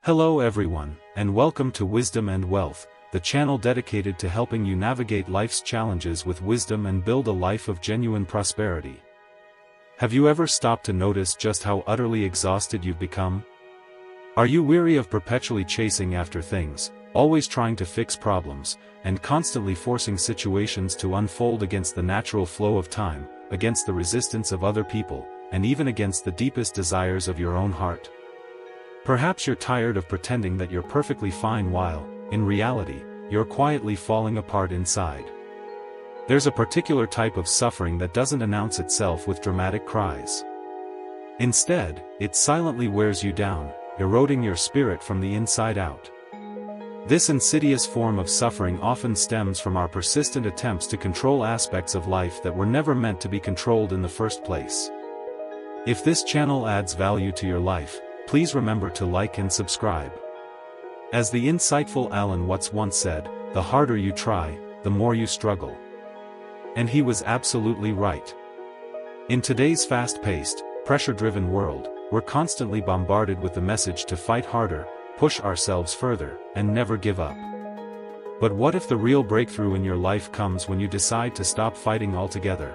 Hello everyone, and welcome to Wisdom and Wealth, the channel dedicated to helping you navigate life's challenges with wisdom and build a life of genuine prosperity. Have you ever stopped to notice just how utterly exhausted you've become? Are you weary of perpetually chasing after things, always trying to fix problems, and constantly forcing situations to unfold against the natural flow of time, against the resistance of other people, and even against the deepest desires of your own heart? Perhaps you're tired of pretending that you're perfectly fine while, in reality, you're quietly falling apart inside. There's a particular type of suffering that doesn't announce itself with dramatic cries. Instead, it silently wears you down, eroding your spirit from the inside out. This insidious form of suffering often stems from our persistent attempts to control aspects of life that were never meant to be controlled in the first place. If this channel adds value to your life, please remember to like and subscribe. As the insightful Alan Watts once said, "The harder you try, the more you struggle." And he was absolutely right. In today's fast-paced, pressure-driven world, we're constantly bombarded with the message to fight harder, push ourselves further, and never give up. But what if the real breakthrough in your life comes when you decide to stop fighting altogether?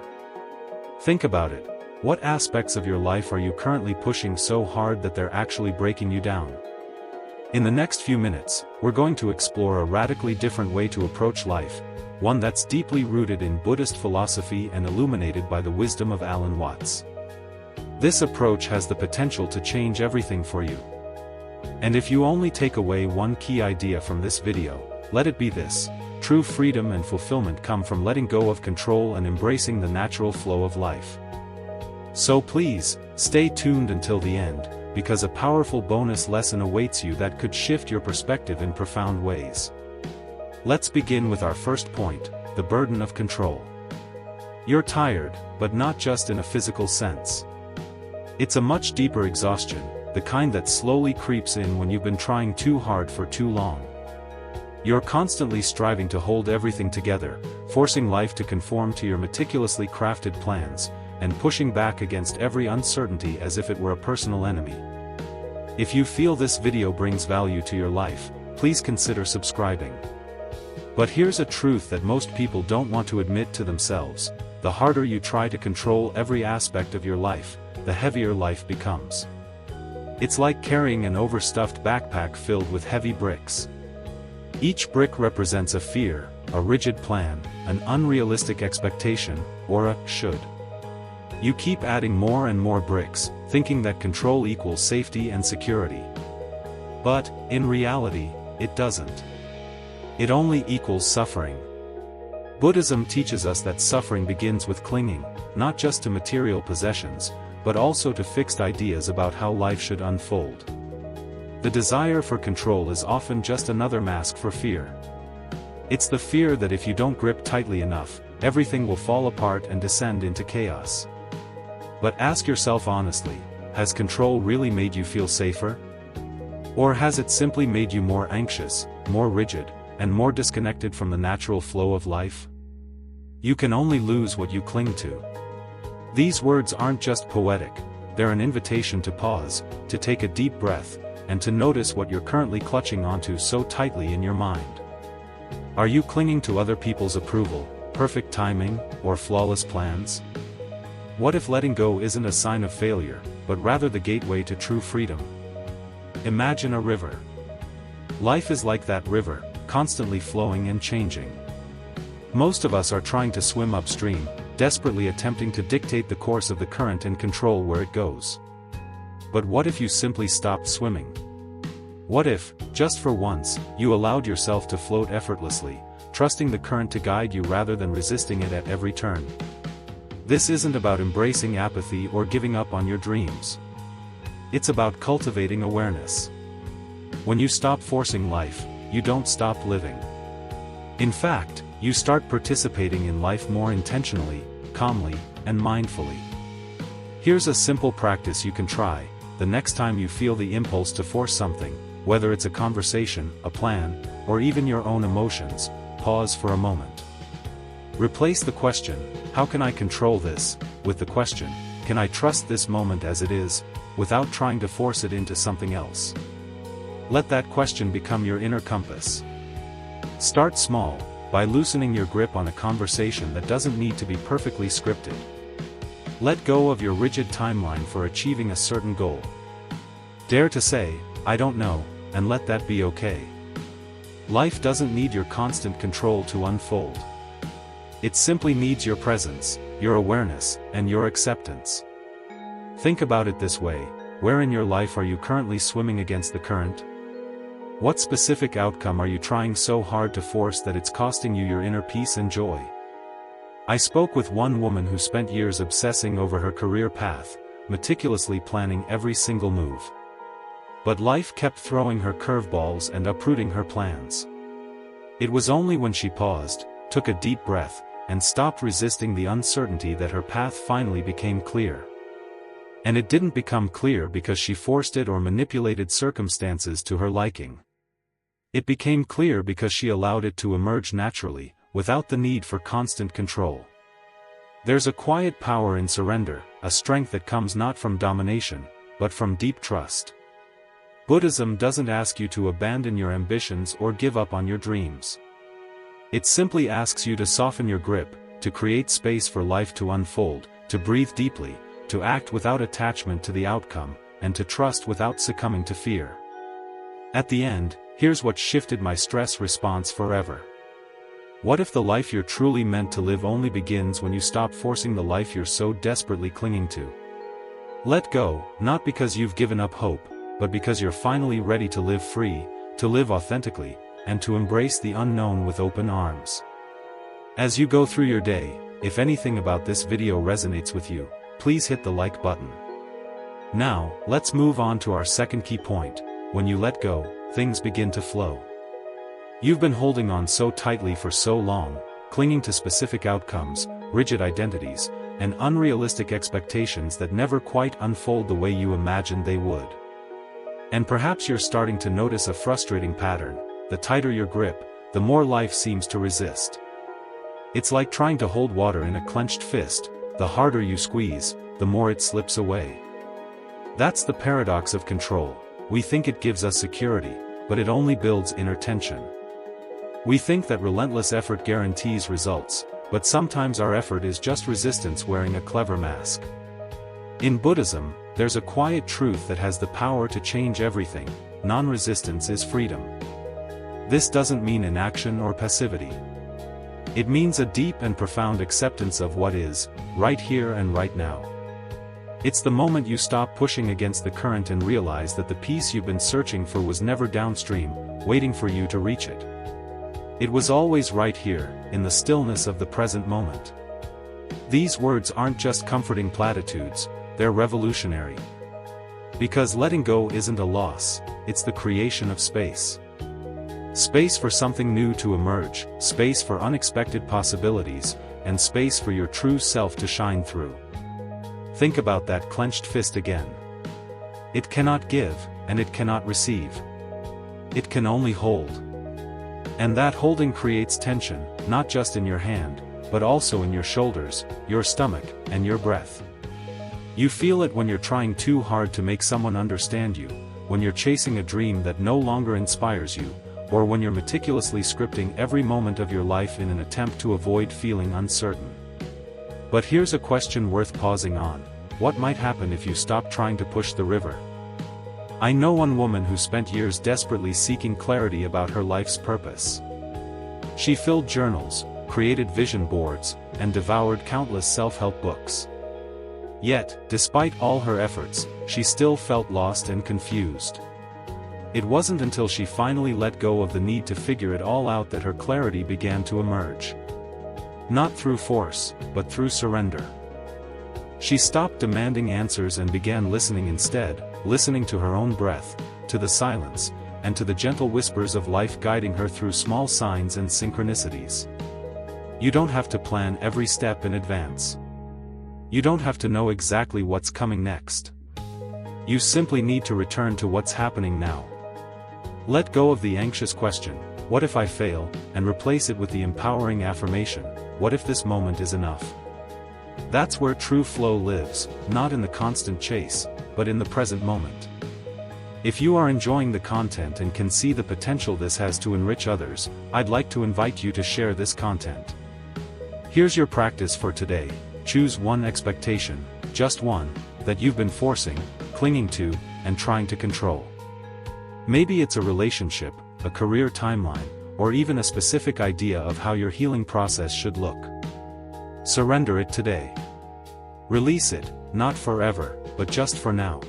Think about it. What aspects of your life are you currently pushing so hard that they're actually breaking you down? In the next few minutes, we're going to explore a radically different way to approach life, one that's deeply rooted in Buddhist philosophy and illuminated by the wisdom of Alan Watts. This approach has the potential to change everything for you. And if you only take away one key idea from this video, let it be this: true freedom and fulfillment come from letting go of control and embracing the natural flow of life. So please, stay tuned until the end, because a powerful bonus lesson awaits you that could shift your perspective in profound ways. Let's begin with our first point, the burden of control. You're tired, but not just in a physical sense. It's a much deeper exhaustion, the kind that slowly creeps in when you've been trying too hard for too long. You're constantly striving to hold everything together, forcing life to conform to your meticulously crafted plans, and pushing back against every uncertainty as if it were a personal enemy. If you feel this video brings value to your life, please consider subscribing. But here's a truth that most people don't want to admit to themselves: the harder you try to control every aspect of your life, the heavier life becomes. It's like carrying an overstuffed backpack filled with heavy bricks. Each brick represents a fear, a rigid plan, an unrealistic expectation, or a should. You keep adding more and more bricks, thinking that control equals safety and security. But, in reality, it doesn't. It only equals suffering. Buddhism teaches us that suffering begins with clinging, not just to material possessions, but also to fixed ideas about how life should unfold. The desire for control is often just another mask for fear. It's the fear that if you don't grip tightly enough, everything will fall apart and descend into chaos. But ask yourself honestly, has control really made you feel safer? Or has it simply made you more anxious, more rigid, and more disconnected from the natural flow of life? You can only lose what you cling to. These words aren't just poetic, they're an invitation to pause, to take a deep breath, and to notice what you're currently clutching onto so tightly in your mind. Are you clinging to other people's approval, perfect timing, or flawless plans? What if letting go isn't a sign of failure, but rather the gateway to true freedom? Imagine a river. Life is like that river, constantly flowing and changing. Most of us are trying to swim upstream, desperately attempting to dictate the course of the current and control where it goes. But what if you simply stopped swimming? What if, just for once, you allowed yourself to float effortlessly, trusting the current to guide you rather than resisting it at every turn? This isn't about embracing apathy or giving up on your dreams. It's about cultivating awareness. When you stop forcing life, you don't stop living. In fact, you start participating in life more intentionally, calmly, and mindfully. Here's a simple practice you can try: the next time you feel the impulse to force something, whether it's a conversation, a plan, or even your own emotions, pause for a moment. Replace the question, "How can I control this?" with the question, "Can I trust this moment as it is, without trying to force it into something else?" Let that question become your inner compass. Start small, by loosening your grip on a conversation that doesn't need to be perfectly scripted. Let go of your rigid timeline for achieving a certain goal. Dare to say, "I don't know," and let that be okay. Life doesn't need your constant control to unfold. It simply needs your presence, your awareness, and your acceptance. Think about it this way: where in your life are you currently swimming against the current? What specific outcome are you trying so hard to force that it's costing you your inner peace and joy? I spoke with one woman who spent years obsessing over her career path, meticulously planning every single move. But life kept throwing her curveballs and uprooting her plans. It was only when she paused, took a deep breath, and stopped resisting the uncertainty that her path finally became clear. And it didn't become clear because she forced it or manipulated circumstances to her liking. It became clear because she allowed it to emerge naturally, without the need for constant control. There's a quiet power in surrender, a strength that comes not from domination, but from deep trust. Buddhism doesn't ask you to abandon your ambitions or give up on your dreams. It simply asks you to soften your grip, to create space for life to unfold, to breathe deeply, to act without attachment to the outcome, and to trust without succumbing to fear. At the end, here's what shifted my stress response forever. What if the life you're truly meant to live only begins when you stop forcing the life you're so desperately clinging to? Let go, not because you've given up hope, but because you're finally ready to live free, to live authentically, and to embrace the unknown with open arms. As you go through your day, if anything about this video resonates with you, please hit the like button. Now, let's move on to our second key point: when you let go, things begin to flow. You've been holding on so tightly for so long, clinging to specific outcomes, rigid identities, and unrealistic expectations that never quite unfold the way you imagined they would. And perhaps you're starting to notice a frustrating pattern: the tighter your grip, the more life seems to resist. It's like trying to hold water in a clenched fist: the harder you squeeze, the more it slips away. That's the paradox of control. We think it gives us security, but it only builds inner tension. We think that relentless effort guarantees results, but sometimes our effort is just resistance wearing a clever mask. In Buddhism, there's a quiet truth that has the power to change everything: non-resistance is freedom. This doesn't mean inaction or passivity. It means a deep and profound acceptance of what is, right here and right now. It's the moment you stop pushing against the current and realize that the peace you've been searching for was never downstream, waiting for you to reach it. It was always right here, in the stillness of the present moment. These words aren't just comforting platitudes, they're revolutionary. Because letting go isn't a loss, it's the creation of space. Space for something new to emerge, space for unexpected possibilities, and space for your true self to shine through. Think about that clenched fist again. It cannot give, and it cannot receive. It can only hold. And that holding creates tension, not just in your hand, but also in your shoulders, your stomach, and your breath. You feel it when you're trying too hard to make someone understand you, when you're chasing a dream that no longer inspires you, or when you're meticulously scripting every moment of your life in an attempt to avoid feeling uncertain. But here's a question worth pausing on: what might happen if you stop trying to push the river? I know one woman who spent years desperately seeking clarity about her life's purpose. She filled journals, created vision boards, and devoured countless self-help books. Yet, despite all her efforts, she still felt lost and confused. It wasn't until she finally let go of the need to figure it all out that her clarity began to emerge. Not through force, but through surrender. She stopped demanding answers and began listening instead, listening to her own breath, to the silence, and to the gentle whispers of life guiding her through small signs and synchronicities. You don't have to plan every step in advance. You don't have to know exactly what's coming next. You simply need to return to what's happening now. Let go of the anxious question, "What if I fail?" and replace it with the empowering affirmation, "What if this moment is enough?" That's where true flow lives, not in the constant chase, but in the present moment. If you are enjoying the content and can see the potential this has to enrich others, I'd like to invite you to share this content. Here's your practice for today. Choose one expectation, just one, that you've been forcing, clinging to, and trying to control. Maybe it's a relationship, a career timeline, or even a specific idea of how your healing process should look. Surrender it today. Release it, not forever, but just for now.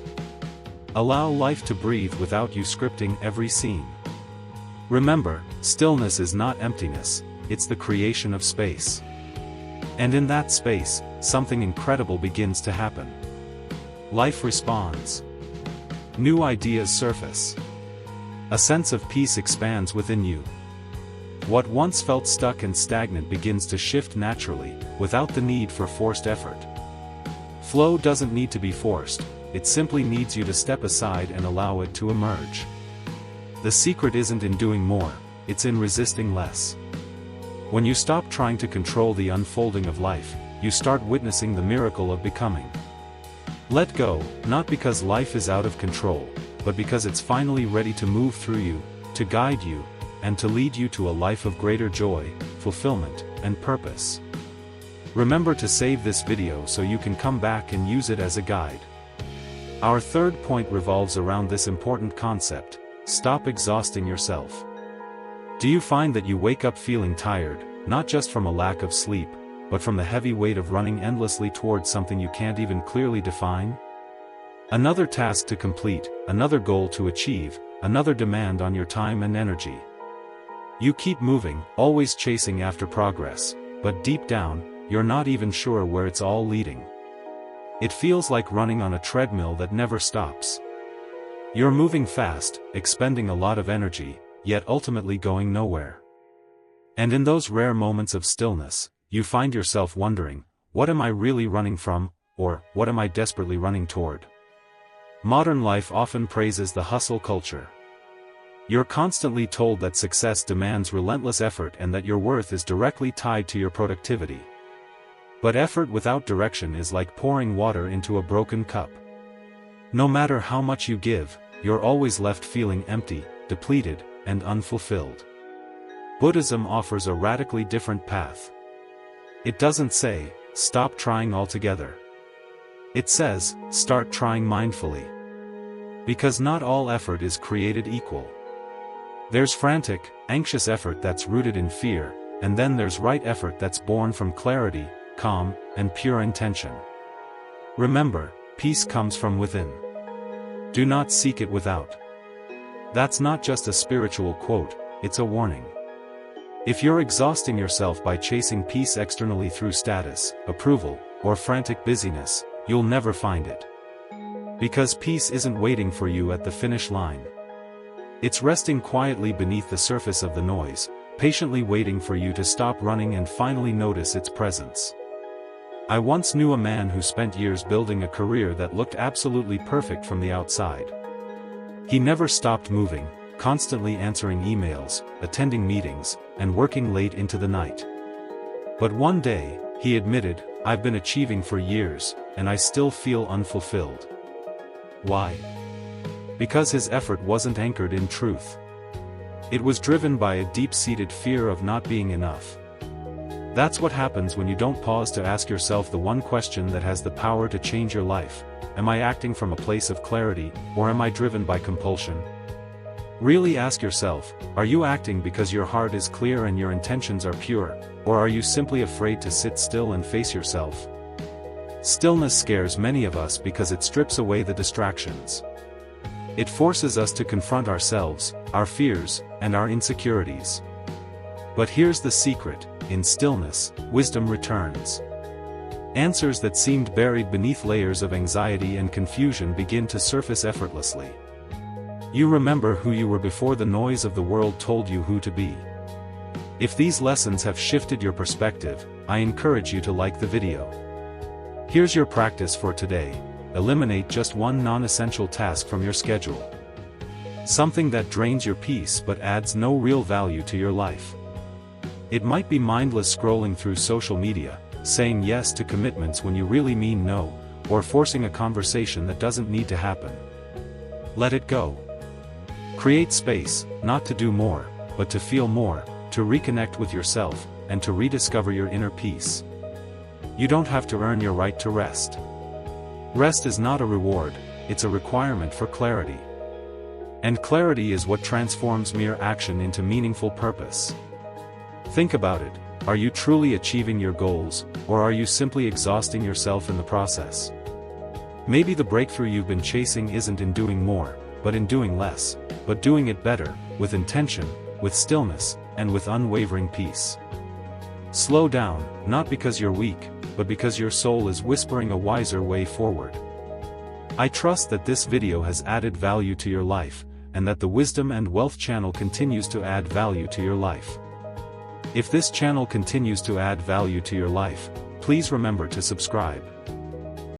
Allow life to breathe without you scripting every scene. Remember, stillness is not emptiness, it's the creation of space. And in that space, something incredible begins to happen. Life responds. New ideas surface. A sense of peace expands within you. What once felt stuck and stagnant begins to shift naturally, without the need for forced effort. Flow doesn't need to be forced, it simply needs you to step aside and allow it to emerge. The secret isn't in doing more, it's in resisting less. When you stop trying to control the unfolding of life, you start witnessing the miracle of becoming. Let go, not because life is out of control, but because it's finally ready to move through you, to guide you, and to lead you to a life of greater joy, fulfillment, and purpose. Remember to save this video so you can come back and use it as a guide. Our third point revolves around this important concept: stop exhausting yourself. Do you find that you wake up feeling tired, not just from a lack of sleep, but from the heavy weight of running endlessly towards something you can't even clearly define? Another task to complete, another goal to achieve, another demand on your time and energy. You keep moving, always chasing after progress, but deep down, you're not even sure where it's all leading. It feels like running on a treadmill that never stops. You're moving fast, expending a lot of energy, yet ultimately going nowhere. And in those rare moments of stillness, you find yourself wondering, what am I really running from, or what am I desperately running toward? Modern life often praises the hustle culture. You're constantly told that success demands relentless effort and that your worth is directly tied to your productivity. But effort without direction is like pouring water into a broken cup. No matter how much you give, you're always left feeling empty, depleted, and unfulfilled. Buddhism offers a radically different path. It doesn't say, stop trying altogether. It says, start trying mindfully. Because not all effort is created equal. There's frantic, anxious effort that's rooted in fear, and then there's right effort that's born from clarity, calm, and pure intention. Remember, peace comes from within. Do not seek it without. That's not just a spiritual quote, it's a warning. If you're exhausting yourself by chasing peace externally through status, approval, or frantic busyness, you'll never find it. Because peace isn't waiting for you at the finish line. It's resting quietly beneath the surface of the noise, patiently waiting for you to stop running and finally notice its presence. I once knew a man who spent years building a career that looked absolutely perfect from the outside. He never stopped moving, constantly answering emails, attending meetings, and working late into the night. But one day, he admitted, I've been achieving for years, and I still feel unfulfilled. Why? Because his effort wasn't anchored in truth. It was driven by a deep-seated fear of not being enough. That's what happens when you don't pause to ask yourself the one question that has the power to change your life: am I acting from a place of clarity, or am I driven by compulsion? Really ask yourself, are you acting because your heart is clear and your intentions are pure, or are you simply afraid to sit still and face yourself? Stillness scares many of us because it strips away the distractions. It forces us to confront ourselves, our fears, and our insecurities. But here's the secret: in stillness, wisdom returns. Answers that seemed buried beneath layers of anxiety and confusion begin to surface effortlessly. You remember who you were before the noise of the world told you who to be. If these lessons have shifted your perspective, I encourage you to like the video. Here's your practice for today: eliminate just one non-essential task from your schedule. Something that drains your peace but adds no real value to your life. It might be mindless scrolling through social media, saying yes to commitments when you really mean no, or forcing a conversation that doesn't need to happen. Let it go. Create space, not to do more, but to feel more, to reconnect with yourself, and to rediscover your inner peace. You don't have to earn your right to rest. Rest is not a reward, it's a requirement for clarity. And clarity is what transforms mere action into meaningful purpose. Think about it, are you truly achieving your goals, or are you simply exhausting yourself in the process? Maybe the breakthrough you've been chasing isn't in doing more, but in doing less, but doing it better, with intention, with stillness, and with unwavering peace. Slow down, not because you're weak, but because your soul is whispering a wiser way forward. I trust that this video has added value to your life, and that the Wisdom and Wealth channel continues to add value to your life. If this channel continues to add value to your life, please remember to subscribe.